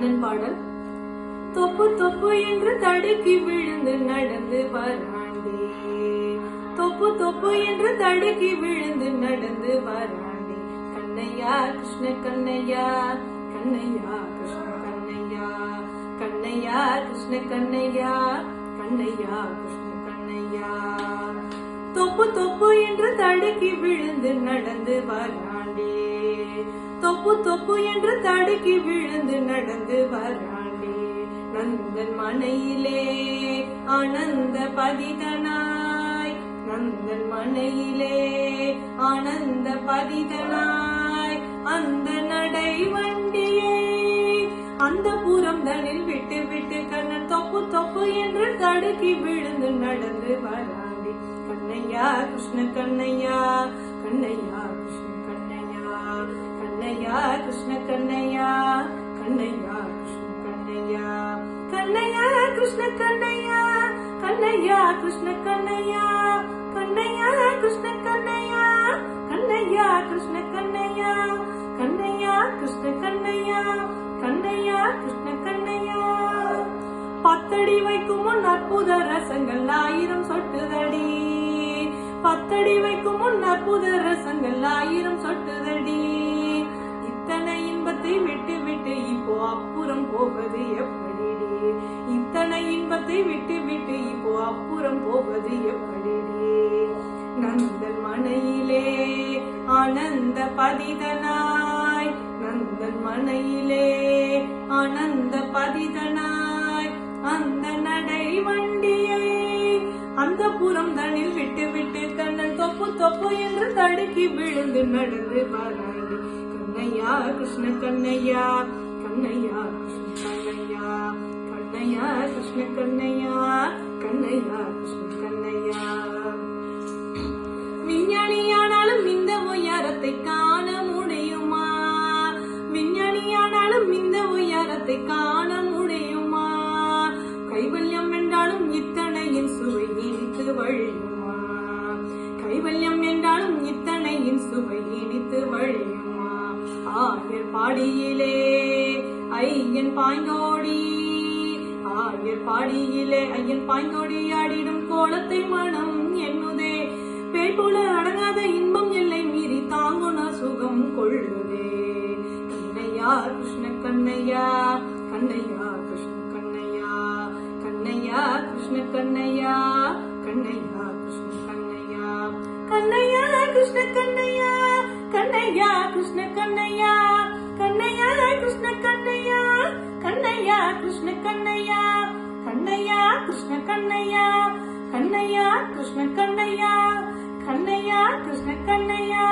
கண்ணன் பாடல். தொப்பு தொப்பு என்று தடுக்கி விழுந்து நடந்து வராண்டே, தொப்பு தொப்பு என்று தடுக்கி விழுந்து நடந்து வராண்டே. கண்ணையா கிருஷ்ண கண்ணையா, கண்ணையா கிருஷ்ண கண்ணையா, கண்ணையா கிருஷ்ண கண்ணையா, கண்ணையா கிருஷ்ண கண்ணையா. தொப்பு தொப்பு என்று தடுக்கி விழுந்து நடந்து வராண்டே, தொப்பு தொப்பு என்று தடுக்கி விழுந்து நடந்து வராண்டே. நந்தன் மனையிலே ஆனந்த பதிதனாய், நந்தன் மனையிலே ஆனந்த பதிதனாய். அந்த நடை வண்டியை அந்த புறம் தனில் விட்டு விட்டு கண்ணன் தொப்பு தொப்பு என்று தடுக்கி விழுந்து நடந்து வராண்டே. கண்ணையா கிருஷ்ண கண்ணையா, கண்ணையா கிருஷ்ண கண்ணையா, கண்ணையா கிருஷ்ண கண்ணையா, கண்ணையா கிருஷ்ண கண்ணையா. கண்ணையா கிருஷ்ண கண்ணையா, கண்ணையா கிருஷ்ண கண்ணையா, கண்ணையா கிருஷ்ண கண்ணையா, கண்ணையா கிருஷ்ண கண்ணையா, கண்ணையா கிருஷ்ண கண்ணையா, கண்ணையா கிருஷ்ண கண்ணையா. பத்தடி வைக்கும் முன் அற்புத ரசங்கள் 1000 சொட்டுதடி, பத்தடி வைக்கும் முன் அற்புத ரசங்கள் 1000 சொட்டுதடி. இத்தனை இன்பத்தை விட்டு விட்டு இப்போ அப்புறம் போவது எப்படிடி, இத்தனை இன்பத்தை விட்டு விட்டு இப்போ அப்புறம் போவது எப்படிடி. நந்தன் மனையிலே ஆனந்த பதிதனாய், நந்தன் மனையிலே ஆனந்த பதிதனாய். அந்த நடை வண்டியை அந்த புறம் தனில் விட்டு விட்டு கண்ணன் தொப்பு தொப்பு என்று தடுக்கி விழுந்து நடந்து வராண்டே. கண்ணையா கிருஷ்ண கண்ணையா, கண்ணையா கிருஷ்ண கண்ணையா, கண்ணையா கிருஷ்ண கண்ணையா, கண்ணையா கிருஷ்ண கண்ணையா. விஞ்ஞானியானாலும் இந்த உயரத்தை காண முடியுமா, விஞ்ஞானியானாலும் இந்த உயரத்தை காண முடியுமா. கைவல்யம் என்றாலும் இத்தனையின் சுவை இனித்து வழியுமா, கைவல்யம் என்றாலும் இத்தனையின் சுவை இனித்து வழியுமா. ஆயர் பாடியிலே ஐயன் பாய்ந்தோடி, ஆயர் பாடியிலே ஐயன் பாய்ந்தோடி ஆடிடும் கோலத்தை மனம் என்னுதே. பேய் போல அடங்காத இன்பம் எல்லை மீறி தாங்குன சுகம் கொள்ளுதே. கண்ணையா கிருஷ்ண கண்ணையா, கண்ணையா கிருஷ்ண கண்ணையா, கண்ணையா கிருஷ்ண கண்ணையா, கண்ணையா கிருஷ்ண கண்ணையா. கண்ணையா கிருஷ்ண கண்ணையா, கண்ணையா கிருஷ்ண கண்ணையா, கண்ணையா கிருஷ்ண கண்ணையா, கண்ணையா கிருஷ்ண கண்ணையா, கண்ணையா கிருஷ்ண கண்ணையா, கண்ணையா கிருஷ்ண கண்ணையா, கண்ணையா கிருஷ்ண கண்ணையா.